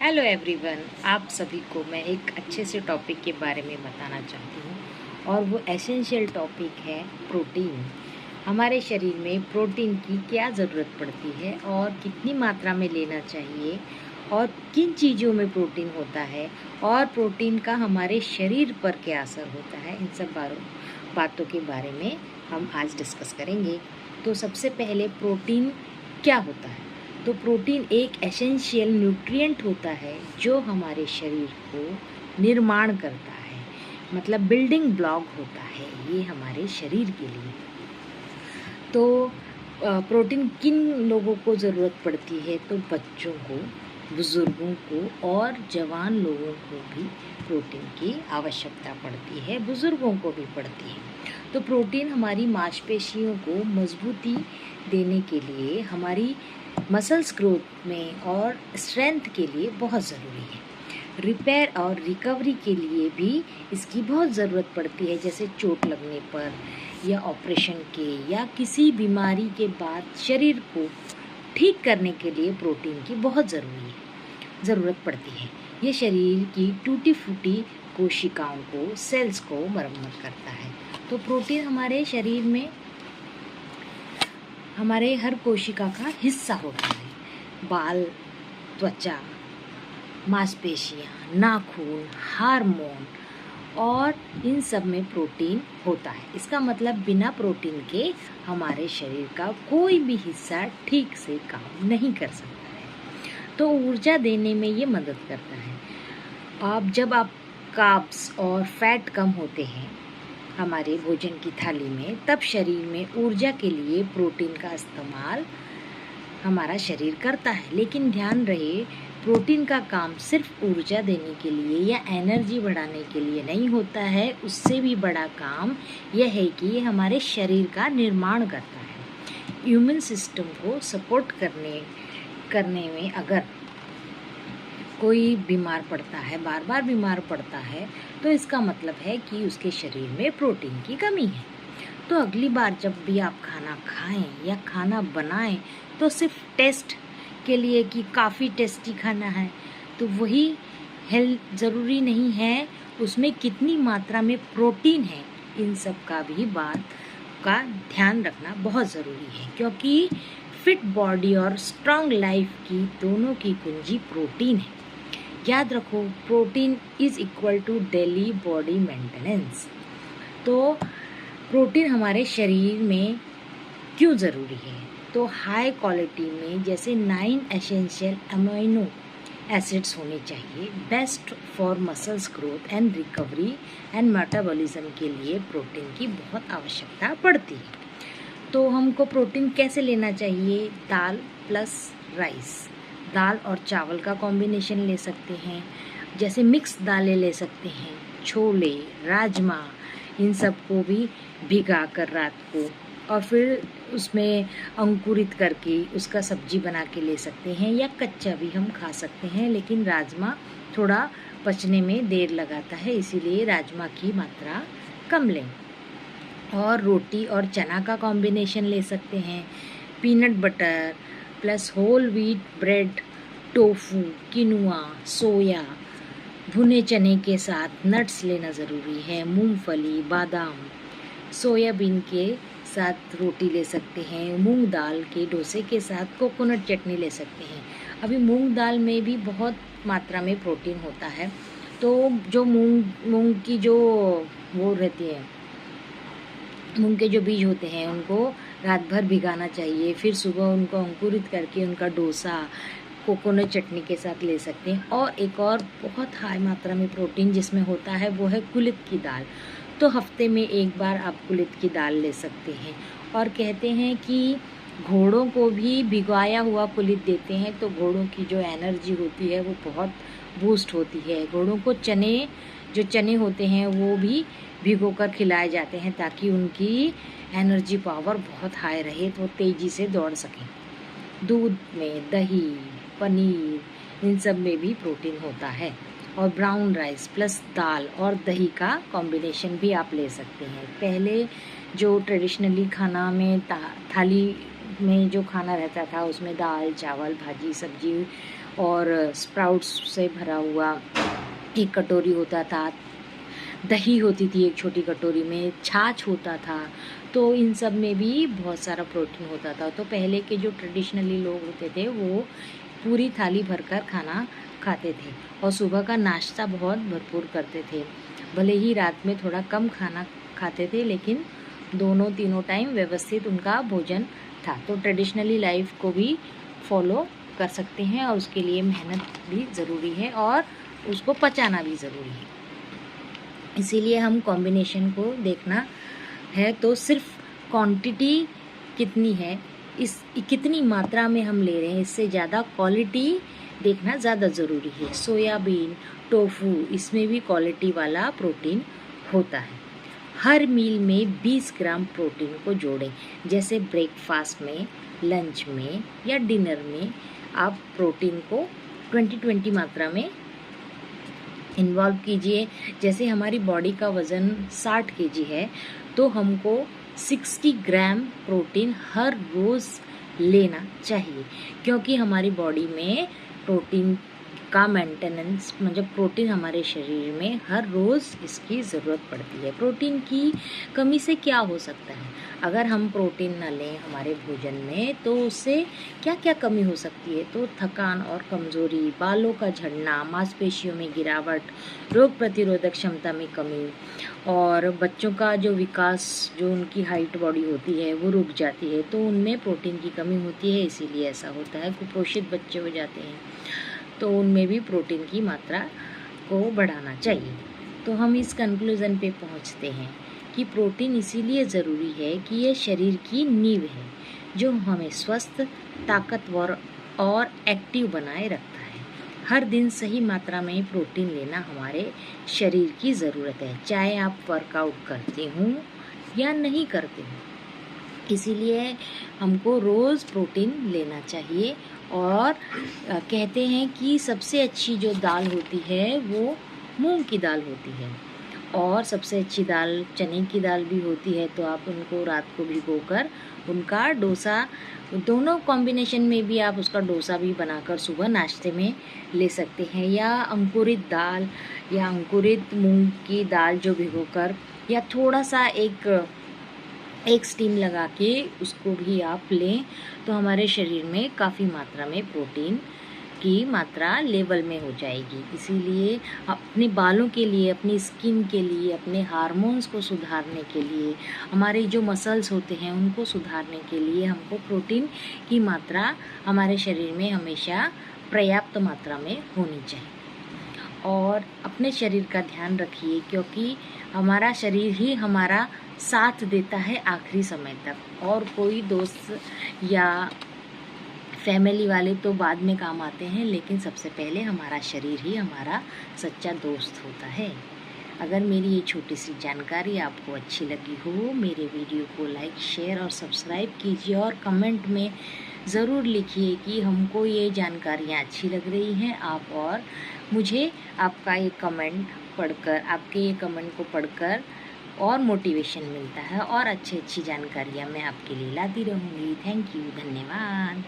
Hello everyone, आप सभी को मैं एक अच्छे से टॉपिक के बारे में बताना चाहती हूँ और वो एसेंशियल टॉपिक है प्रोटीन। हमारे शरीर में प्रोटीन की क्या ज़रूरत पड़ती है और कितनी मात्रा में लेना चाहिए और किन चीज़ों में प्रोटीन होता है और प्रोटीन का हमारे शरीर पर क्या असर होता है, इन सब बातों के बारे में हम आज डिस्कस करेंगे। तो सबसे पहले प्रोटीन क्या होता है? तो प्रोटीन एक एसेंशियल न्यूट्रिएंट होता है जो हमारे शरीर को निर्माण करता है, मतलब बिल्डिंग ब्लॉक होता है ये हमारे शरीर के लिए। तो प्रोटीन किन लोगों को ज़रूरत पड़ती है? तो बच्चों को, बुज़ुर्गों को और जवान लोगों को भी प्रोटीन की आवश्यकता पड़ती है, बुज़ुर्गों को भी पड़ती है। तो प्रोटीन हमारी मांसपेशियों को मजबूती देने के लिए, हमारी मसल्स ग्रोथ में और स्ट्रेंथ के लिए बहुत ज़रूरी है। रिपेयर और रिकवरी के लिए भी इसकी बहुत ज़रूरत पड़ती है, जैसे चोट लगने पर या ऑपरेशन के या किसी बीमारी के बाद शरीर को ठीक करने के लिए प्रोटीन की बहुत ज़रूरत पड़ती है। ये शरीर की टूटी फूटी कोशिकाओं को, सेल्स को मरम्मत करता है। तो प्रोटीन हमारे शरीर में हमारे हर कोशिका का हिस्सा होता है। बाल, त्वचा, मांसपेशियाँ, नाखून, हार्मोन और इन सब में प्रोटीन होता है। इसका मतलब बिना प्रोटीन के हमारे शरीर का कोई भी हिस्सा ठीक से काम नहीं कर सकता है। तो ऊर्जा देने में ये मदद करता है। जब कार्ब्स और फैट कम होते हैं हमारे भोजन की थाली में, तब शरीर में ऊर्जा के लिए प्रोटीन का इस्तेमाल हमारा शरीर करता है। लेकिन ध्यान रहे, प्रोटीन का काम सिर्फ ऊर्जा देने के लिए या एनर्जी बढ़ाने के लिए नहीं होता है। उससे भी बड़ा काम यह है कि ये हमारे शरीर का निर्माण करता है। ह्यूमन सिस्टम को सपोर्ट करने में अगर कोई बीमार पड़ता है, बार बार बीमार पड़ता है, तो इसका मतलब है कि उसके शरीर में प्रोटीन की कमी है। तो अगली बार जब भी आप खाना खाएं या खाना बनाएं, तो सिर्फ टेस्ट के लिए कि काफ़ी टेस्टी खाना है, तो वही हेल्थ ज़रूरी नहीं है। उसमें कितनी मात्रा में प्रोटीन है, इन सब का भी बात का ध्यान रखना बहुत ज़रूरी है, क्योंकि फिट बॉडी और स्ट्रॉन्ग लाइफ की दोनों की कुंजी प्रोटीन है। याद रखो, protein is equal to daily body maintenance. तो प्रोटीन हमारे शरीर में क्यों ज़रूरी है? तो हाई क्वालिटी में जैसे 9 एसेंशियल अमीनो एसिड्स होने चाहिए, best for muscles growth and recovery and metabolism के लिए प्रोटीन की बहुत आवश्यकता पड़ती है। तो हमको प्रोटीन कैसे लेना चाहिए? दाल प्लस राइस, दाल और चावल का कॉम्बिनेशन ले सकते हैं, जैसे मिक्स दालें ले सकते हैं, छोले, राजमा, इन सब को भी भिगा कर रात को और फिर उसमें अंकुरित करके उसका सब्जी बना के ले सकते हैं, या कच्चा भी हम खा सकते हैं। लेकिन राजमा थोड़ा पचने में देर लगाता है, इसीलिए राजमा की मात्रा कम लें। और रोटी और चना का कॉम्बिनेशन ले सकते हैं, peanut butter plus whole wheat bread, tofu, quinoa, soya, भुने चने के साथ नट्स लेना ज़रूरी है, मूंगफली, बादाम, सोयाबीन के साथ रोटी ले सकते हैं, मूंग दाल के डोसे के साथ कोकोनट चटनी ले सकते हैं। अभी मूंग दाल में भी बहुत मात्रा में प्रोटीन होता है। तो जो मूंग की जो वो रहती है, मूंग के जो बीज होते हैं, उनको रात भर भिगाना चाहिए, फिर सुबह उनको अंकुरित करके उनका डोसा कोकोनट चटनी के साथ ले सकते हैं। और एक और बहुत हाई मात्रा में प्रोटीन जिसमें होता है वो है कुलित की दाल। तो हफ्ते में एक बार आप कुलित की दाल ले सकते हैं। और कहते हैं कि घोड़ों को भी भिगोया हुआ कुलित देते हैं, तो घोड़ों की जो एनर्जी होती है वो बहुत बूस्ट होती है। घोड़ों को चने होते हैं वो भी भिगोकर खिलाए जाते हैं, ताकि उनकी एनर्जी पावर बहुत हाई रहे, तो तेज़ी से दौड़ सकें। दूध में दही, पनीर, इन सब में भी प्रोटीन होता है। और ब्राउन राइस प्लस दाल और दही का कॉम्बिनेशन भी आप ले सकते हैं। पहले जो ट्रेडिशनली खाना में थाली में जो खाना रहता था, उसमें दाल, चावल, भाजी, सब्जी और स्प्राउट्स से भरा हुआ एक कटोरी होता था, दही होती थी एक छोटी कटोरी में, छाछ होता था। तो इन सब में भी बहुत सारा प्रोटीन होता था। तो पहले के जो ट्रेडिशनली लोग होते थे वो पूरी थाली भरकर खाना खाते थे और सुबह का नाश्ता बहुत भरपूर करते थे। भले ही रात में थोड़ा कम खाना खाते थे, लेकिन दोनों तीनों टाइम व्यवस्थित उनका भोजन था। तो ट्रेडिशनली लाइफ को भी फॉलो कर सकते हैं और उसके लिए मेहनत भी ज़रूरी है और उसको पचाना भी ज़रूरी है। इसीलिए हम कॉम्बिनेशन को देखना है तो सिर्फ क्वांटिटी कितनी है, इस कितनी मात्रा में हम ले रहे हैं, इससे ज़्यादा क्वालिटी देखना ज़्यादा ज़रूरी है। सोयाबीन, टोफू, इसमें भी क्वालिटी वाला प्रोटीन होता है। हर मील में 20 ग्राम प्रोटीन को जोड़ें। जैसे ब्रेकफास्ट में, लंच में या डिनर में आप प्रोटीन को 20-20 मात्रा में इन्वॉल्व कीजिए। जैसे हमारी बॉडी का वज़न 60 kg है तो हमको 60 ग्राम प्रोटीन हर रोज़ लेना चाहिए, क्योंकि हमारी बॉडी में प्रोटीन का मेंटेनेंस, मतलब प्रोटीन हमारे शरीर में हर रोज़ इसकी ज़रूरत पड़ती है। प्रोटीन की कमी से क्या हो सकता है? अगर हम प्रोटीन न लें हमारे भोजन में तो उससे क्या क्या कमी हो सकती है? तो थकान और कमज़ोरी, बालों का झड़ना, मांसपेशियों में गिरावट, रोग प्रतिरोधक क्षमता में कमी और बच्चों का जो विकास, जो उनकी हाइट बॉडी होती है वो रुक जाती है। तो उनमें प्रोटीन की कमी होती है, इसीलिए ऐसा होता है। कुपोषित बच्चे हो जाते हैं तो उनमें भी प्रोटीन की मात्रा को बढ़ाना चाहिए। तो हम इस कंक्लूज़न पे पहुंचते हैं कि प्रोटीन इसीलिए ज़रूरी है कि ये शरीर की नींव है जो हमें स्वस्थ, ताकतवर और एक्टिव बनाए रखता है। हर दिन सही मात्रा में प्रोटीन लेना हमारे शरीर की ज़रूरत है, चाहे आप वर्कआउट करते हों या नहीं करते हों। इसीलिए हमको रोज़ प्रोटीन लेना चाहिए। और कहते हैं कि सबसे अच्छी जो दाल होती है वो मूंग की दाल होती है और सबसे अच्छी दाल चने की दाल भी होती है। तो आप उनको रात को भिगोकर उनका डोसा, दोनों कॉम्बिनेशन में भी आप उसका डोसा भी बनाकर सुबह नाश्ते में ले सकते हैं। या अंकुरित दाल या अंकुरित मूंग की दाल जो भिगोकर या थोड़ा सा एक स्टीम लगा के उसको भी आप लें तो हमारे शरीर में काफ़ी मात्रा में प्रोटीन की मात्रा लेवल में हो जाएगी। इसीलिए अपने बालों के लिए, अपनी स्किन के लिए, अपने हार्मोन्स को सुधारने के लिए, हमारे जो मसल्स होते हैं उनको सुधारने के लिए हमको प्रोटीन की मात्रा हमारे शरीर में हमेशा पर्याप्त मात्रा में होनी चाहिए। और अपने शरीर का ध्यान रखिए, क्योंकि हमारा शरीर ही हमारा साथ देता है आखिरी समय तक। और कोई दोस्त या फैमिली वाले तो बाद में काम आते हैं, लेकिन सबसे पहले हमारा शरीर ही हमारा सच्चा दोस्त होता है। अगर मेरी ये छोटी सी जानकारी आपको अच्छी लगी हो, मेरे वीडियो को लाइक, शेयर और सब्सक्राइब कीजिए और कमेंट में ज़रूर लिखिए कि हमको ये जानकारियाँ अच्छी लग रही हैं आप। और मुझे आपका ये कमेंट पढ़कर, आपके ये कमेंट को पढ़कर और मोटिवेशन मिलता है और अच्छी जानकारियाँ मैं आपके लिए लाती रहूँगी। थैंक यू, धन्यवाद।